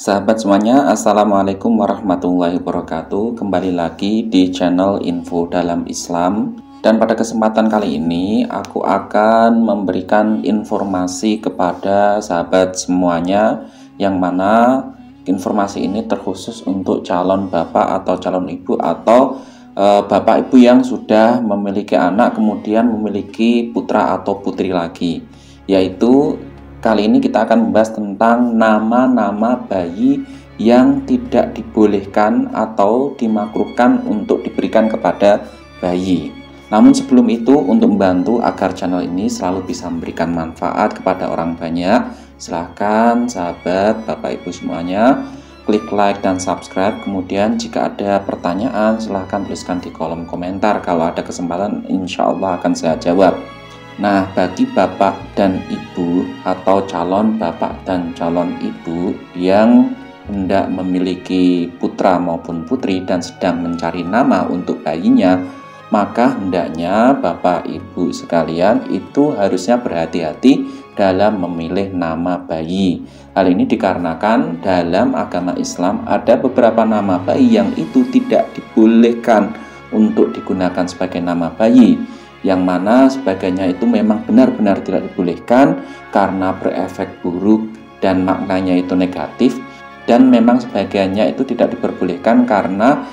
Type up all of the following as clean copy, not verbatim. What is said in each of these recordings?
Sahabat semuanya, Assalamualaikum warahmatullahi wabarakatuh. Kembali lagi di channel Info Dalam Islam. Dan pada kesempatan kali ini aku akan memberikan informasi kepada sahabat semuanya, yang mana informasi ini terkhusus untuk calon bapak atau calon ibu atau bapak ibu yang sudah memiliki anak kemudian memiliki putra atau putri lagi. Yaitu kali ini kita akan membahas tentang nama-nama bayi yang tidak dibolehkan atau dimakruhkan untuk diberikan kepada bayi. Namun sebelum itu, untuk membantu agar channel ini selalu bisa memberikan manfaat kepada orang banyak, silahkan sahabat, bapak ibu semuanya, klik like dan subscribe. Kemudian jika ada pertanyaan, silahkan tuliskan di kolom komentar. Kalau ada kesempatan, insya Allah akan saya jawab. Nah, bagi bapak dan ibu atau calon bapak dan calon ibu yang hendak memiliki putra maupun putri dan sedang mencari nama untuk bayinya, maka hendaknya bapak ibu sekalian itu harusnya berhati-hati dalam memilih nama bayi. Hal ini dikarenakan dalam agama Islam ada beberapa nama bayi yang itu tidak dibolehkan untuk digunakan sebagai nama bayi, yang mana sebagainya itu memang benar-benar tidak dibolehkan karena berefek buruk dan maknanya itu negatif, dan memang sebagainya itu tidak diperbolehkan karena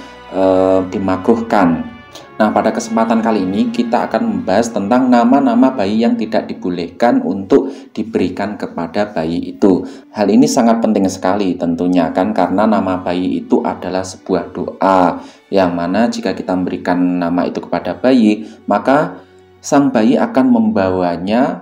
dimakruhkan. Nah, pada kesempatan kali ini kita akan membahas tentang nama-nama bayi yang tidak dibolehkan untuk diberikan kepada bayi itu. Hal ini sangat penting sekali tentunya kan, karena nama bayi itu adalah sebuah doa, yang mana jika kita memberikan nama itu kepada bayi, maka sang bayi akan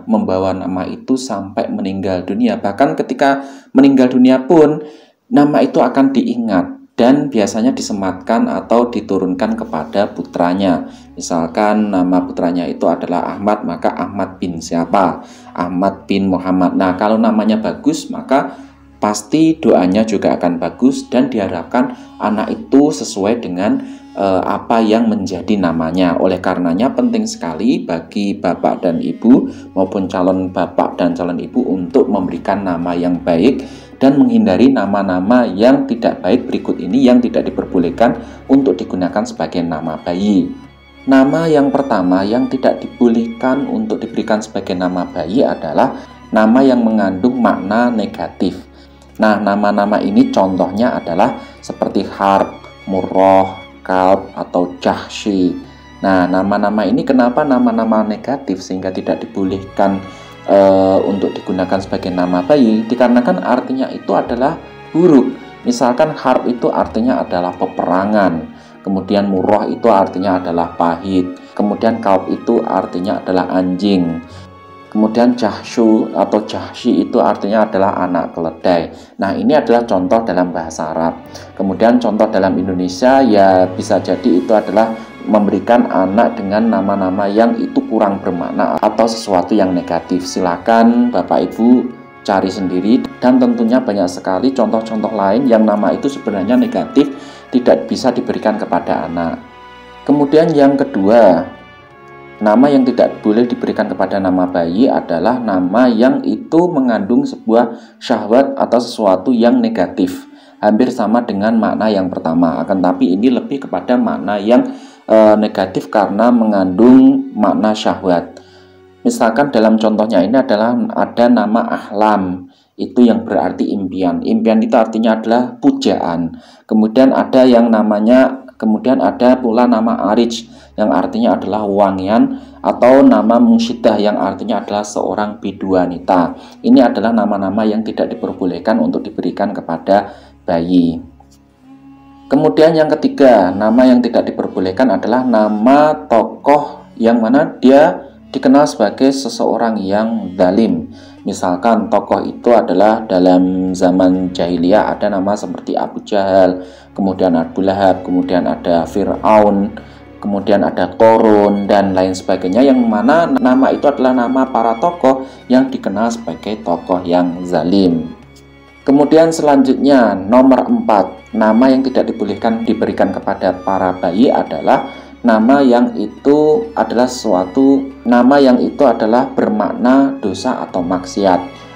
membawa nama itu sampai meninggal dunia. Bahkan ketika meninggal dunia pun nama itu akan diingat dan biasanya disematkan atau diturunkan kepada putranya. Misalkan nama putranya itu adalah Ahmad, maka Ahmad bin siapa? Ahmad bin Muhammad. Nah, kalau namanya bagus, maka pasti doanya juga akan bagus dan diharapkan anak itu sesuai dengan apa yang menjadi namanya. Oleh karenanya penting sekali bagi bapak dan ibu maupun calon bapak dan calon ibu untuk memberikan nama yang baik dan menghindari nama-nama yang tidak baik berikut ini yang tidak diperbolehkan untuk digunakan sebagai nama bayi. Nama yang pertama yang tidak dibolehkan untuk diberikan sebagai nama bayi adalah nama yang mengandung makna negatif. Nah, nama-nama ini contohnya adalah seperti Harb, Murroh, Kalb, atau Jahsy. Nah, nama-nama ini kenapa nama-nama negatif sehingga tidak dibolehkan untuk digunakan sebagai nama bayi? Dikarenakan artinya itu adalah buruk. Misalkan Harb itu artinya adalah peperangan, kemudian Murroh itu artinya adalah pahit, kemudian Kalb itu artinya adalah anjing, kemudian Jahsy itu artinya adalah anak keledai. Nah, ini adalah contoh dalam bahasa Arab. Kemudian contoh dalam Indonesia ya bisa jadi itu adalah memberikan anak dengan nama-nama yang itu kurang bermakna atau sesuatu yang negatif. Silakan Bapak Ibu cari sendiri, dan tentunya banyak sekali contoh-contoh lain yang nama itu sebenarnya negatif, tidak bisa diberikan kepada anak. Kemudian yang kedua, nama yang tidak boleh diberikan kepada nama bayi adalah nama yang itu mengandung sebuah syahwat atau sesuatu yang negatif. Hampir sama dengan makna yang pertama, akan tapi ini lebih kepada makna yang negatif karena mengandung makna syahwat. Misalkan dalam contohnya ini adalah ada nama Ahlam, itu yang berarti impian. Impian itu artinya adalah pujaan. Kemudian ada pula nama Arij yang artinya adalah wangian, atau nama Musyidah yang artinya adalah seorang biduanita. Ini adalah nama-nama yang tidak diperbolehkan untuk diberikan kepada bayi. Kemudian yang ketiga, nama yang tidak diperbolehkan adalah nama tokoh yang mana dia dikenal sebagai seseorang yang zalim. Misalkan tokoh itu adalah dalam zaman jahiliyah ada nama seperti Abu Jahal, kemudian Abu Lahab, kemudian ada Fir'aun, kemudian ada Korun dan lain sebagainya, yang mana nama itu adalah nama para tokoh yang dikenal sebagai tokoh yang zalim. Kemudian selanjutnya nomor 4, nama yang tidak dibolehkan diberikan kepada para bayi adalah nama yang itu adalah bermakna dosa atau maksiat.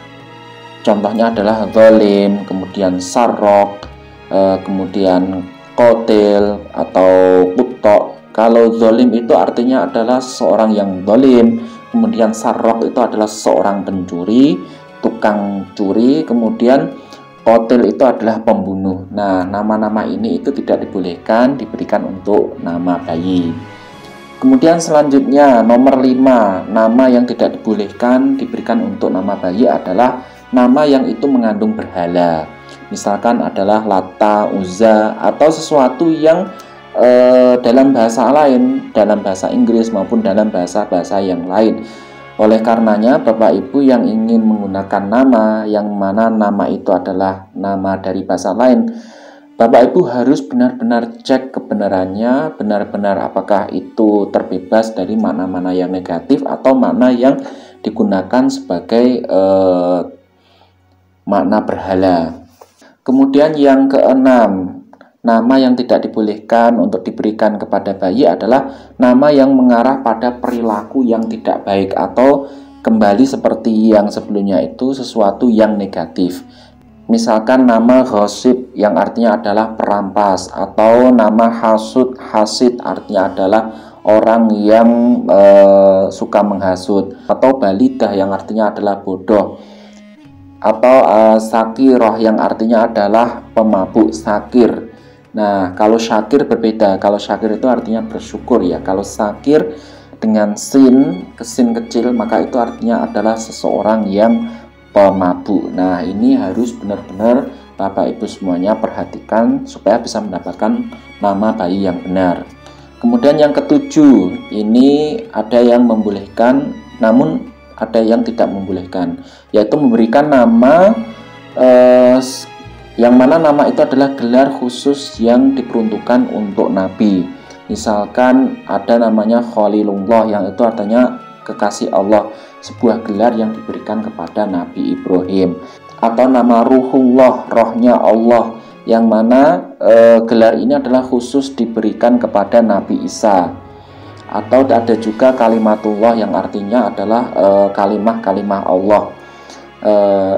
Contohnya adalah zalim, kemudian sarrok, kemudian qatil atau qutok. Kalau zalim itu artinya adalah seorang yang zalim, kemudian sarrok itu adalah seorang pencuri, tukang curi, kemudian qatil itu adalah pembunuh. Nah, nama-nama ini itu tidak dibolehkan diberikan untuk nama bayi. Kemudian selanjutnya nomor 5, nama yang tidak dibolehkan diberikan untuk nama bayi adalah nama yang itu mengandung berhala. Misalkan adalah Lata, Uzza, atau sesuatu yang dalam bahasa lain, dalam bahasa Inggris maupun dalam bahasa-bahasa yang lain. Oleh karenanya Bapak Ibu yang ingin menggunakan nama yang mana nama itu adalah nama dari bahasa lain, Bapak Ibu harus benar-benar cek kebenarannya, benar-benar apakah itu terbebas dari makna-makna yang negatif atau makna yang digunakan sebagai makna berhala. Kemudian yang keenam, nama yang tidak dibolehkan untuk diberikan kepada bayi adalah nama yang mengarah pada perilaku yang tidak baik atau kembali seperti yang sebelumnya itu sesuatu yang negatif. Misalkan nama ghosib yang artinya adalah perampas, atau nama hasud, hasid artinya adalah orang yang suka menghasut, atau balidah yang artinya adalah bodoh, atau sakiroh yang artinya adalah pemabuk, sakir. Nah, kalau syakir berbeda. Kalau syakir itu artinya bersyukur ya. Kalau sakir dengan sin kecil maka itu artinya adalah seseorang yang pemabuk. Nah, ini harus benar-benar Bapak Ibu semuanya perhatikan supaya bisa mendapatkan nama bayi yang benar. Kemudian yang ketujuh, ini ada yang membolehkan namun ada yang tidak membolehkan, yaitu memberikan nama yang mana nama itu adalah gelar khusus yang diperuntukkan untuk nabi. Misalkan ada namanya Khalilullah yang itu artinya kekasih Allah, sebuah gelar yang diberikan kepada Nabi Ibrahim. Atau nama Ruhullah, rohnya Allah, yang mana gelar ini adalah khusus diberikan kepada Nabi Isa. Atau ada juga Kalimatullah yang artinya adalah kalimah-kalimah Allah.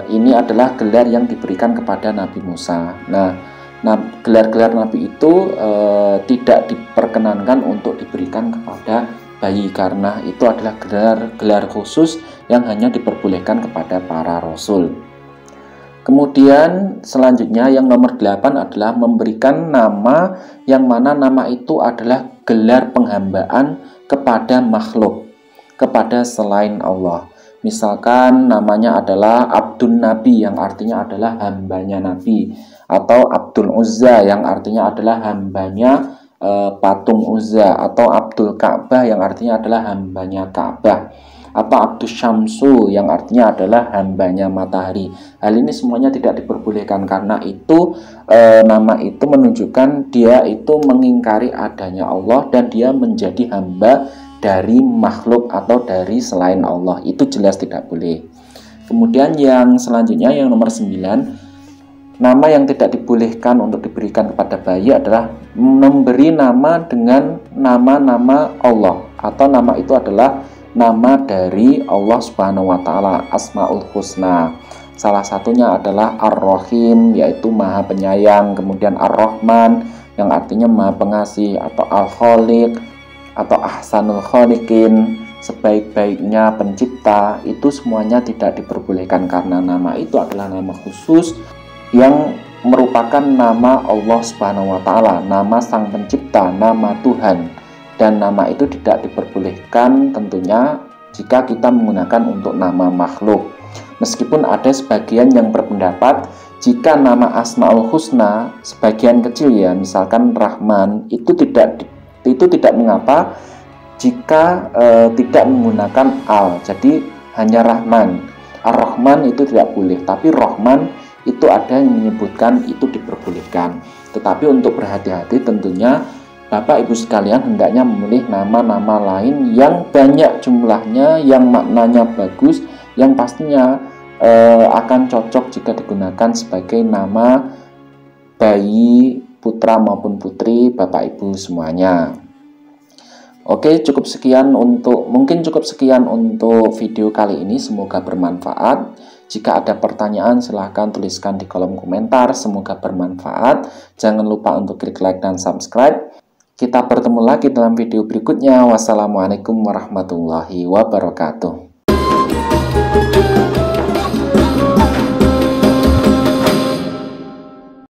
Ini adalah gelar yang diberikan kepada Nabi Musa. Nah, gelar-gelar Nabi itu tidak diperkenankan untuk diberikan kepada bayi karena itu adalah gelar khusus yang hanya diperbolehkan kepada para rasul. Kemudian selanjutnya yang nomor 8 adalah memberikan nama yang mana nama itu adalah gelar penghambaan kepada makhluk, kepada selain Allah. Misalkan namanya adalah Abdul Nabi yang artinya adalah hambanya Nabi, atau Abdul Uzza yang artinya adalah hambanya patung Uzza, atau Abdul Ka'bah yang artinya adalah hambanya Ka'bah, atau Abdul Syamsu yang artinya adalah hambanya matahari. Hal ini semuanya tidak diperbolehkan karena itu nama itu menunjukkan dia itu mengingkari adanya Allah dan dia menjadi hamba dari makhluk atau dari selain Allah. Itu jelas tidak boleh. Kemudian yang selanjutnya yang nomor 9, nama yang tidak dibolehkan untuk diberikan kepada bayi adalah memberi nama dengan nama-nama Allah, atau nama itu adalah nama dari Allah Subhanahu wa taala, Asmaul Husna. Salah satunya adalah Ar-Rahim yaitu Maha Penyayang, kemudian Ar-Rahman yang artinya Maha Pengasih, atau Al-Khaliq atau Ahsanul Khaliqin, sebaik-baiknya pencipta. Itu semuanya tidak diperbolehkan karena nama itu adalah nama khusus yang merupakan nama Allah Subhanahu wa taala, nama Sang Pencipta, nama Tuhan. Dan nama itu tidak diperbolehkan tentunya jika kita menggunakan untuk nama makhluk. Meskipun ada sebagian yang berpendapat jika nama Asmaul Husna sebagian kecil ya, misalkan Rahman, itu tidak mengapa jika tidak menggunakan al, jadi hanya Rahman. Ar-Rahman itu tidak boleh, tapi Rahman itu ada yang menyebutkan itu diperbolehkan. Tetapi untuk berhati-hati tentunya Bapak Ibu sekalian hendaknya memilih nama-nama lain yang banyak jumlahnya, yang maknanya bagus, yang pastinya akan cocok jika digunakan sebagai nama bayi putra maupun putri Bapak Ibu semuanya. Oke, cukup sekian untuk video kali ini, semoga bermanfaat. Jika ada pertanyaan, silahkan tuliskan di kolom komentar. Semoga bermanfaat. Jangan lupa untuk klik like dan subscribe. Kita bertemu lagi dalam video berikutnya. Wassalamualaikum warahmatullahi wabarakatuh.